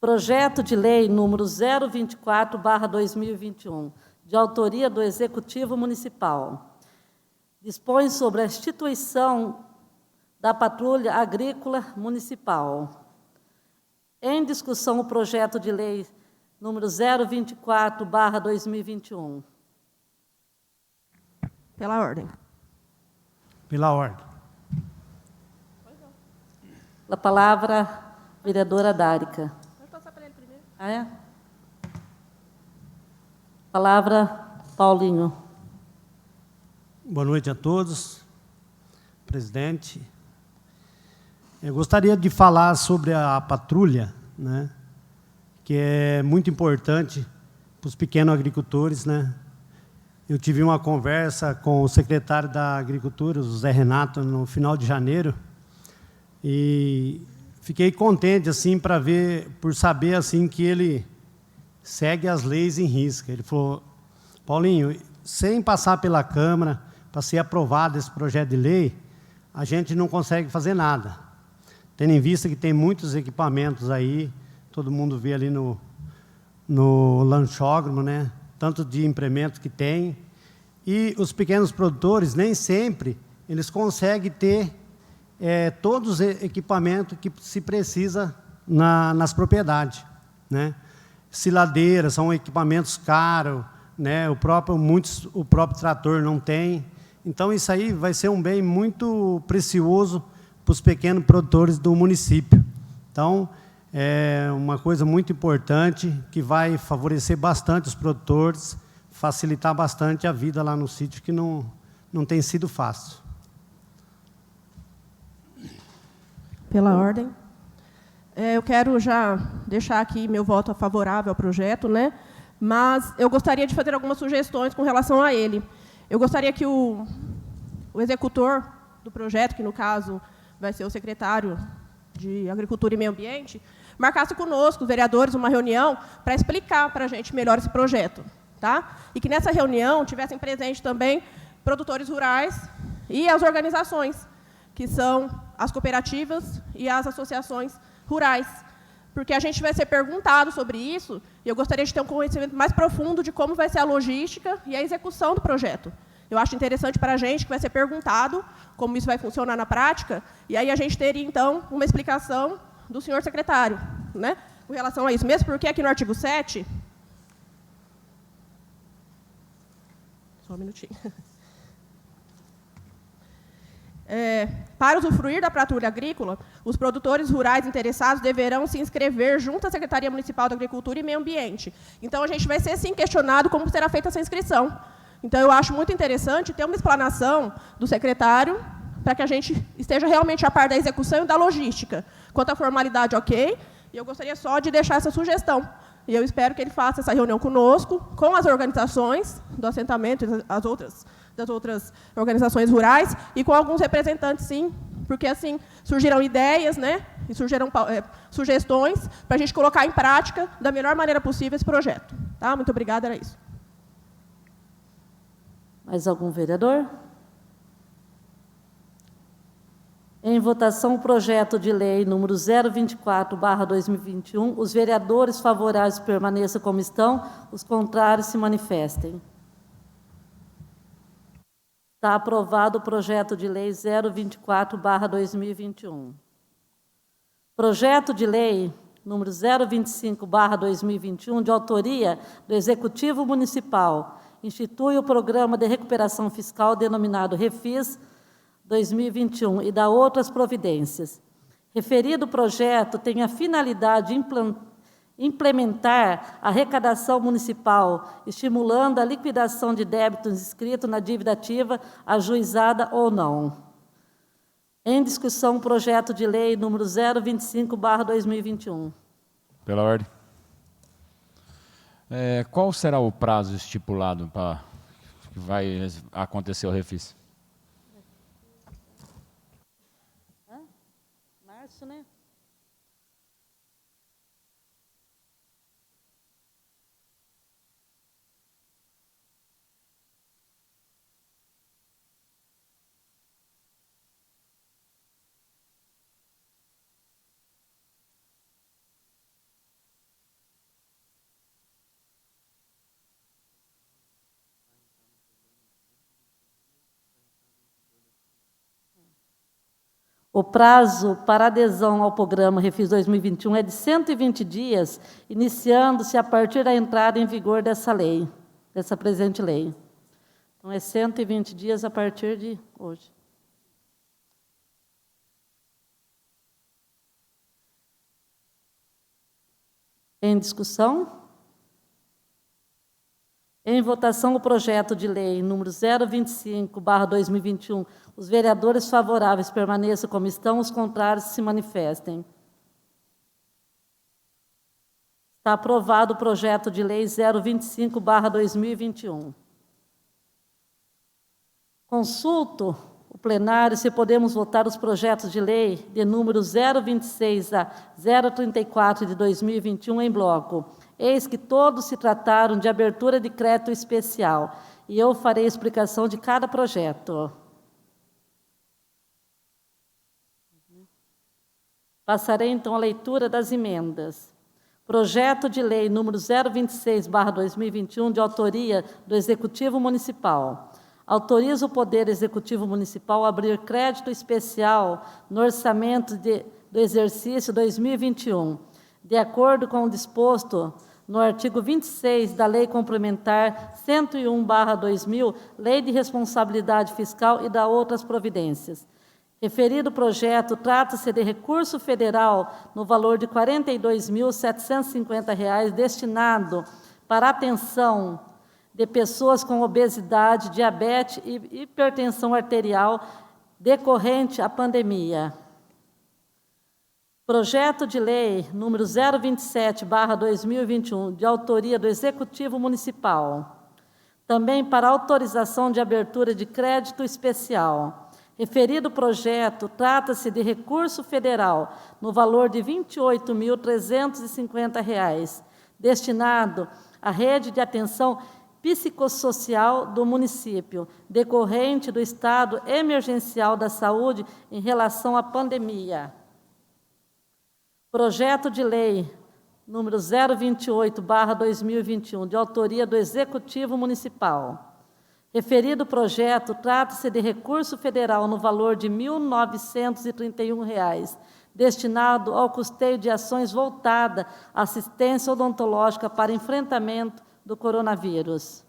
Projeto de Lei número 024/2021, de autoria do Executivo Municipal. Dispõe sobre a instituição da Patrulha Agrícola Municipal. Em discussão o projeto de lei número 024/2021. Pela ordem. Pela ordem. A palavra, vereadora Dárica. Pode passar para ele primeiro. Ah, é? Palavra, Paulinho. Boa noite a todos. Presidente. Eu gostaria de falar sobre a patrulha, né, que é muito importante para os pequenos agricultores, né? Eu tive uma conversa com o secretário da Agricultura, o Zé Renato, no final de janeiro, e fiquei contente assim por saber assim que ele segue as leis em risca. Ele falou: Paulinho, sem passar pela Câmara para ser aprovado esse projeto de lei, a gente não consegue fazer nada. Tendo em vista que tem muitos equipamentos aí, todo mundo vê ali no lanchódromo, né? Tanto de implementos que tem. E os pequenos produtores, nem sempre, eles conseguem ter todos os equipamentos que se precisa nas propriedades, né? Siladeiras são equipamentos caros, né? O próprio trator não tem. Então, isso aí vai ser um bem muito precioso para os pequenos produtores do município. Então, é uma coisa muito importante que vai favorecer bastante os produtores, facilitar bastante a vida lá no sítio, que não tem sido fácil. Pela ordem. Eu quero já deixar aqui meu voto favorável ao projeto, né? Mas eu gostaria de fazer algumas sugestões com relação a ele. Eu gostaria que o executor do projeto, que no caso vai ser o secretário de Agricultura e Meio Ambiente, marcasse conosco, os vereadores, uma reunião para explicar para a gente melhor esse projeto. Tá? E que nessa reunião tivessem presente também produtores rurais e as organizações, que são as cooperativas e as associações rurais. Porque a gente vai ser perguntado sobre isso, e eu gostaria de ter um conhecimento mais profundo de como vai ser a logística e a execução do projeto. Eu acho interessante para a gente que vai ser perguntado como isso vai funcionar na prática, e aí a gente teria, então, uma explicação do senhor secretário, né, com relação a isso. Mesmo porque aqui no artigo 7... Só um minutinho. Para usufruir da patrulha agrícola, os produtores rurais interessados deverão se inscrever junto à Secretaria Municipal da Agricultura e Meio Ambiente. Então, a gente vai ser, sim, questionado como será feita essa inscrição. Então, eu acho muito interessante ter uma explanação do secretário para que a gente esteja realmente a par da execução e da logística. Quanto à formalidade, ok, e eu gostaria só de deixar essa sugestão. E eu espero que ele faça essa reunião conosco, com as organizações do assentamento e das outras organizações rurais, e com alguns representantes, sim, porque assim surgiram ideias, né, e surgiram sugestões para a gente colocar em prática da melhor maneira possível esse projeto. Tá? Muito obrigada, era isso. Mais algum vereador? Em votação, o projeto de lei número 024/2021. Os vereadores favoráveis permaneçam como estão, os contrários se manifestem. Está aprovado o projeto de lei 024/2021. Projeto de lei número 025/2021, de autoria do Executivo Municipal, institui o Programa de Recuperação Fiscal denominado REFIS 2021 e dá outras providências. Referido projeto tem a finalidade de implementar a arrecadação municipal, estimulando a liquidação de débitos inscritos na dívida ativa, ajuizada ou não. Em discussão, o projeto de lei número 025/2021. Pela ordem. Qual será o prazo estipulado para que vai acontecer o refis? Março, né? O prazo para adesão ao programa Refis 2021 é de 120 dias, iniciando-se a partir da entrada em vigor dessa lei, dessa presente lei. Então, é 120 dias a partir de hoje. Em discussão? Em votação, o projeto de lei número 025/2021. Os vereadores favoráveis permaneçam como estão, os contrários se manifestem. Está aprovado o projeto de lei 025/2021. Consulto o plenário se podemos votar os projetos de lei de número 026 a 034 de 2021 em bloco. Eis que todos se trataram de abertura de crédito especial, e eu farei explicação de cada projeto. Passarei, então, a leitura das emendas. Projeto de lei número 026/2021, de autoria do Executivo Municipal. Autoriza o Poder Executivo Municipal a abrir crédito especial no orçamento do exercício 2021, de acordo com o disposto no artigo 26 da Lei Complementar 101/2000, Lei de Responsabilidade Fiscal e da outras providências. Referido projeto trata-se de recurso federal no valor de R$ 42.750 destinado para a atenção de pessoas com obesidade, diabetes e hipertensão arterial decorrente à pandemia. Projeto de lei número 027/2021, de autoria do Executivo Municipal. Também para autorização de abertura de crédito especial. Referido projeto trata-se de recurso federal no valor de R$ 28.350, destinado à rede de atenção psicossocial do município, decorrente do estado emergencial da saúde em relação à pandemia. Projeto de lei número 028/2021, de autoria do Executivo Municipal. Referido projeto trata-se de recurso federal no valor de R$ 1.931, destinado ao custeio de ações voltadas à assistência odontológica para enfrentamento do coronavírus.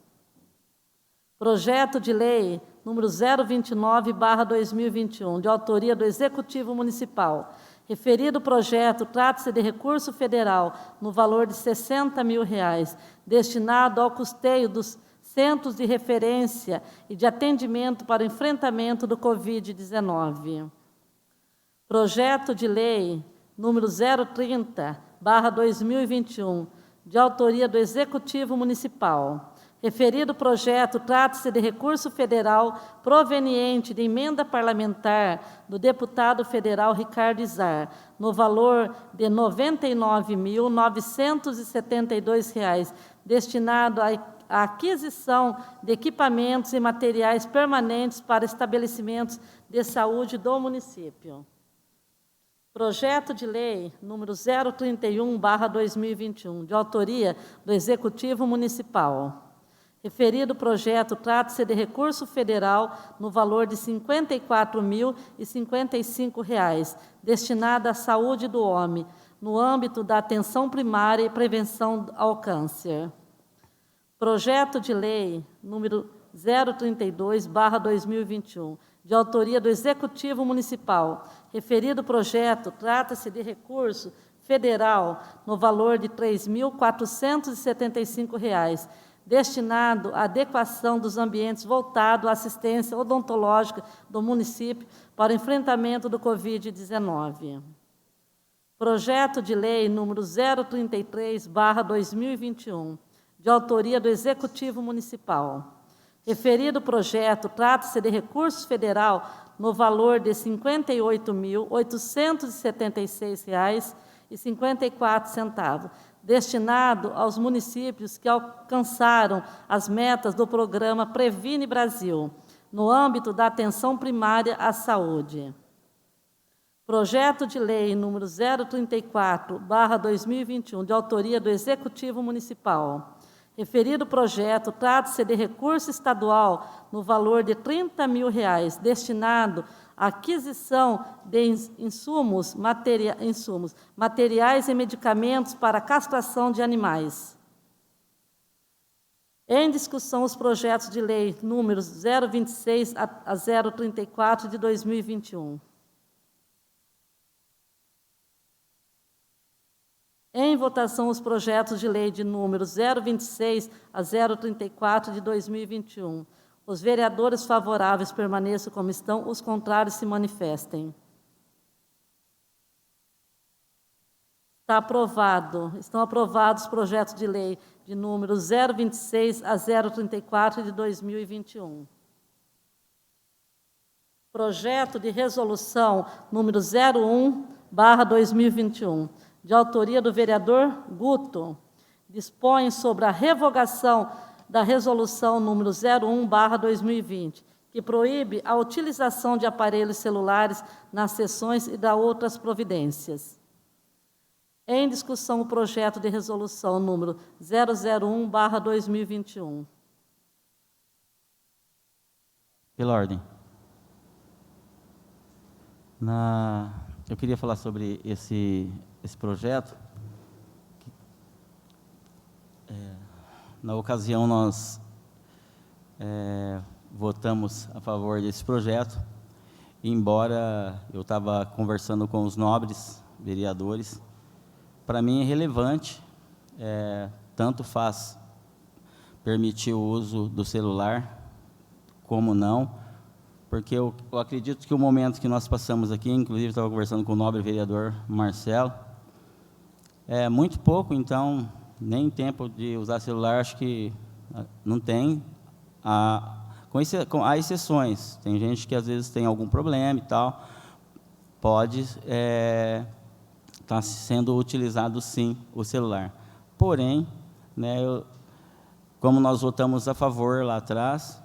Projeto de lei número 029/2021, de autoria do Executivo Municipal. Referido projeto trata-se de recurso federal no valor de R$ 60.000, destinado ao custeio dos centros de referência e de atendimento para o enfrentamento do Covid-19. Projeto de lei número 030/2021, de autoria do Executivo Municipal. Referido projeto trata-se de recurso federal proveniente de emenda parlamentar do deputado federal Ricardo Izar, no valor de R$ 99.972, destinado à aquisição de equipamentos e materiais permanentes para estabelecimentos de saúde do município. Projeto de lei número 031/2021, de autoria do Executivo Municipal. Referido projeto trata-se de recurso federal no valor de R$ 54.055, destinado à saúde do homem, no âmbito da atenção primária e prevenção ao câncer. Projeto de lei número 032/2021, de autoria do Executivo Municipal. Referido projeto trata-se de recurso federal no valor de R$ 3.475, destinado à adequação dos ambientes voltados à assistência odontológica do município para o enfrentamento do Covid-19. Projeto de lei número 033/2021, de autoria do Executivo Municipal. Referido projeto trata-se de recurso federal no valor de R$ 58.876,54, destinado aos municípios que alcançaram as metas do programa Previne Brasil, no âmbito da atenção primária à saúde. Projeto de Lei número 034/2021, de autoria do Executivo Municipal. Referido projeto trata-se de recurso estadual no valor de R$ 30 mil, destinado à aquisição de insumos, materiais e medicamentos para a castração de animais. Em discussão, os projetos de lei números 026 a 034 de 2021. Em votação, os projetos de lei de número 026 a 034 de 2021. Os vereadores favoráveis permaneçam como estão, os contrários se manifestem. Está aprovado. Estão aprovados os projetos de lei de número 026 a 034 de 2021. Projeto de resolução número 01/2021. De autoria do vereador Guto, dispõe sobre a revogação da resolução número 01/2020, que proíbe a utilização de aparelhos celulares nas sessões e dá outras providências. Em discussão, o projeto de resolução número 001/2021. Pela ordem. Eu queria falar sobre esse projeto. Na ocasião, nós votamos a favor desse projeto, embora eu estava conversando com os nobres vereadores. Para mim é relevante, tanto faz permitir o uso do celular, como não, porque eu acredito que o momento que nós passamos aqui, inclusive estava conversando com o nobre vereador Marcelo, é muito pouco, então nem tempo de usar celular acho que não tem. Há exceções, tem gente que às vezes tem algum problema e tal, pode estar sendo utilizado sim o celular. Porém, como nós votamos a favor lá atrás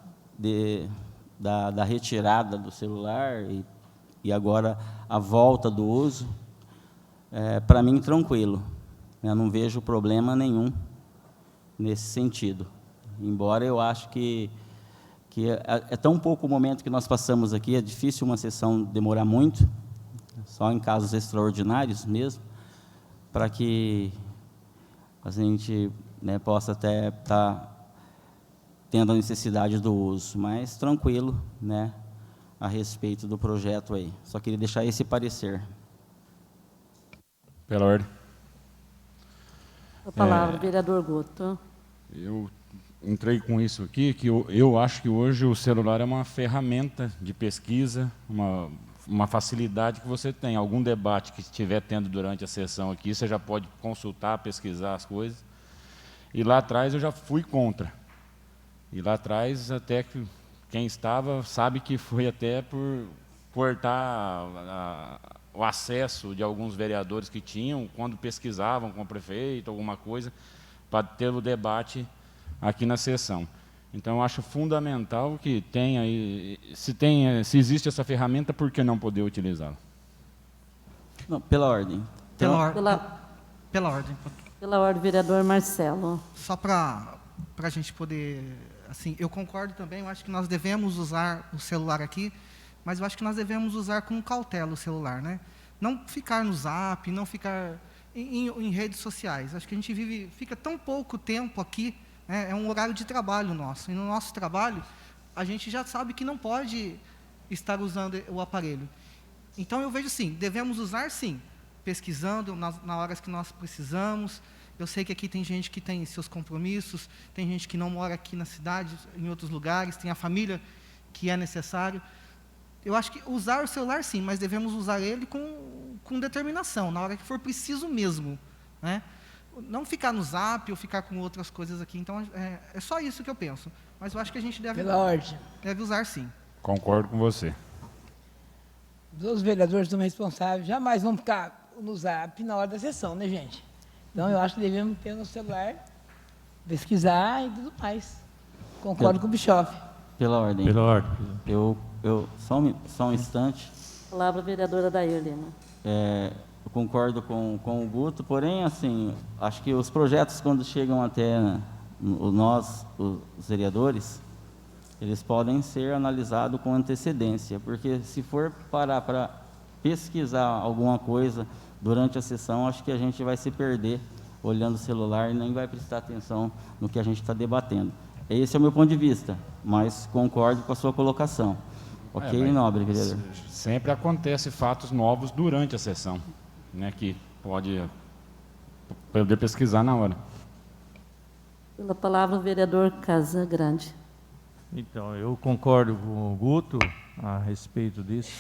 da retirada do celular e agora a volta do uso, para mim, tranquilo. Eu não vejo problema nenhum nesse sentido. Embora eu acho que é tão pouco o momento que nós passamos aqui, é difícil uma sessão demorar muito, só em casos extraordinários mesmo, para que a gente possa até estar tendo a necessidade do uso, mas tranquilo, a respeito do projeto aí. Só queria deixar esse parecer. Pela ordem. A palavra, vereador Guto. Eu entrei com isso aqui, que eu acho que hoje o celular é uma ferramenta de pesquisa, uma facilidade que você tem. Algum debate que estiver tendo durante a sessão aqui, você já pode consultar, pesquisar as coisas. E lá atrás eu já fui contra. E lá atrás, até que quem estava sabe que foi até por cortar o acesso de alguns vereadores que tinham, quando pesquisavam com o prefeito, alguma coisa, para ter o debate aqui na sessão. Então, eu acho fundamental que tenha, se existe essa ferramenta, por que não poder utilizá-la? Não, pela ordem. Pela ordem. Pela ordem, vereador Marcelo. Só para a gente poder... Assim, eu concordo também, eu acho que nós devemos usar o celular aqui, mas eu acho que nós devemos usar com cautela o celular, Não ficar no Zap, não ficar em redes sociais. Acho que a gente fica tão pouco tempo aqui, é um horário de trabalho nosso. E no nosso trabalho, a gente já sabe que não pode estar usando o aparelho. Então, eu vejo sim, devemos usar sim, pesquisando na horas que nós precisamos. Eu sei que aqui tem gente que tem seus compromissos, tem gente que não mora aqui na cidade, em outros lugares, tem a família que é necessário. Eu acho que usar o celular, sim, mas devemos usar ele com determinação, na hora que for preciso mesmo. não ficar no Zap ou ficar com outras coisas aqui. Então, é só isso que eu penso. Mas eu acho que a gente deve usar, sim. Concordo com você. Os vereadores também responsáveis jamais vão ficar no Zap na hora da sessão, né, gente? Então, eu acho que devemos ter no celular, pesquisar e tudo mais. Concordo com o Bischoff. Pela ordem. Pela ordem. Só um instante. Palavra, vereadora Dair Lima. Eu concordo com o Guto, porém, assim, acho que os projetos, quando chegam até nós, os vereadores, eles podem ser analisados com antecedência, porque se for parar para pesquisar alguma coisa durante a sessão, acho que a gente vai se perder olhando o celular e nem vai prestar atenção no que a gente está debatendo. Esse é o meu ponto de vista, mas concordo com a sua colocação. Ok, nobre vereador? Sempre acontece fatos novos durante a sessão, né, que pode poder pesquisar na hora. Pela palavra, o vereador Casagrande. Então, eu concordo com o Guto a respeito disso.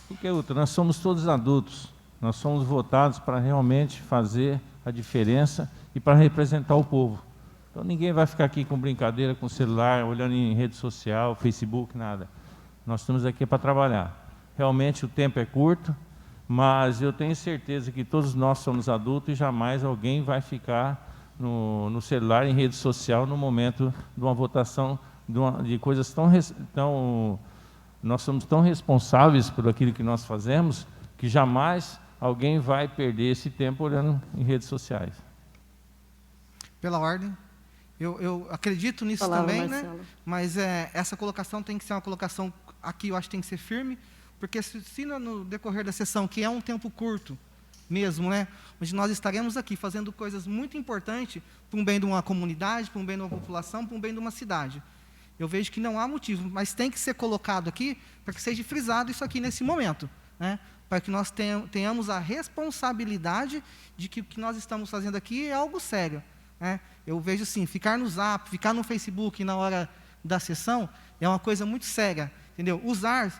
Porque, Guto, nós somos todos adultos. Nós somos votados para realmente fazer a diferença e para representar o povo. Então, ninguém vai ficar aqui com brincadeira, com celular, olhando em rede social, Facebook, nada. Nós estamos aqui para trabalhar. Realmente, o tempo é curto, mas eu tenho certeza que todos nós somos adultos e jamais alguém vai ficar no celular, em rede social, no momento de uma votação de coisas tão... Nós somos tão responsáveis por aquilo que nós fazemos, que jamais alguém vai perder esse tempo olhando em redes sociais. Pela ordem. Eu acredito nisso também, né? Mas essa colocação tem que ser uma colocação, aqui eu acho que tem que ser firme, porque se no decorrer da sessão, que é um tempo curto mesmo, né? Onde nós estaremos aqui fazendo coisas muito importantes para um bem de uma comunidade, para um bem de uma população, para um bem de uma cidade. Eu vejo que não há motivo, mas tem que ser colocado aqui para que seja frisado isso aqui nesse momento, né? Para que nós tenhamos a responsabilidade de que o que nós estamos fazendo aqui é algo sério, né? Eu vejo assim, ficar no Zap, ficar no Facebook na hora da sessão é uma coisa muito séria, entendeu? Usar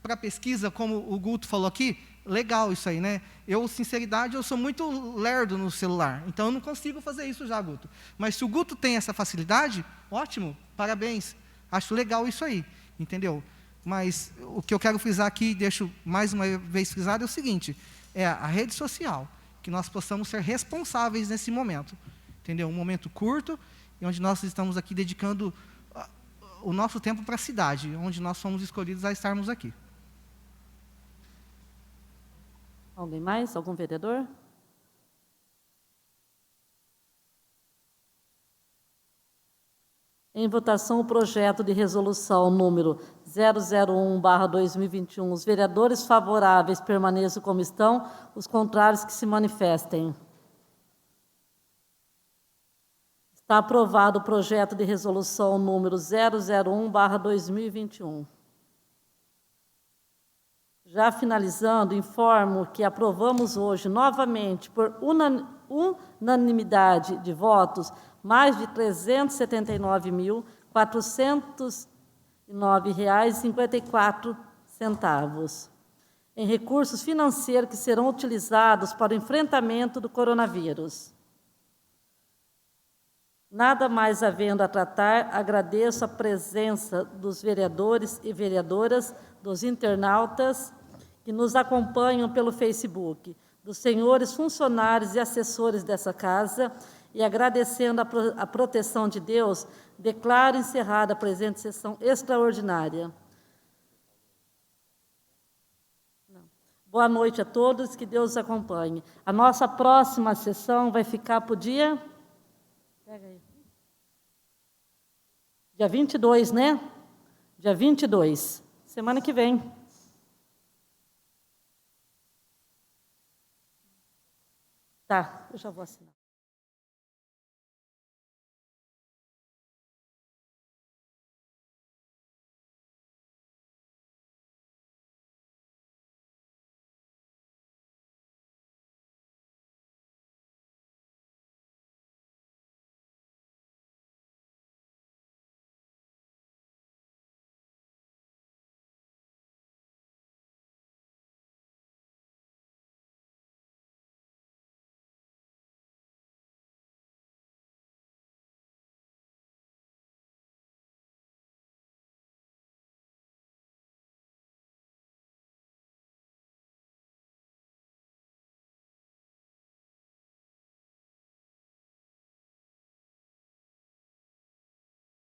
para pesquisa, como o Guto falou aqui, legal isso aí, né? Sinceridade, eu sou muito lerdo no celular, então eu não consigo fazer isso já, Guto. Mas se o Guto tem essa facilidade, ótimo, parabéns. Acho legal isso aí, entendeu? Mas o que eu quero frisar aqui, deixo mais uma vez frisado, é o seguinte, é a rede social, que nós possamos ser responsáveis nesse momento, entendeu? Um momento curto, onde nós estamos aqui dedicando o nosso tempo para a cidade, onde nós fomos escolhidos a estarmos aqui. Alguém mais? Algum vereador? Em votação, o projeto de resolução número 001/2021. Os vereadores favoráveis permaneçam como estão, os contrários que se manifestem. Está aprovado o projeto de resolução número 001/2021. Já finalizando, informo que aprovamos hoje, novamente, por unanimidade de votos, mais de R$ 379.409,54 em recursos financeiros que serão utilizados para o enfrentamento do coronavírus. Nada mais havendo a tratar, agradeço a presença dos vereadores e vereadoras, dos internautas que nos acompanham pelo Facebook, dos senhores funcionários e assessores dessa casa, e agradecendo a proteção de Deus, declaro encerrada a presente sessão extraordinária. Boa noite a todos, que Deus os acompanhe. A nossa próxima sessão vai ficar para o dia... Pega aí. Dia 22, né? Dia 22, semana que vem. Tá, eu já vou assinar.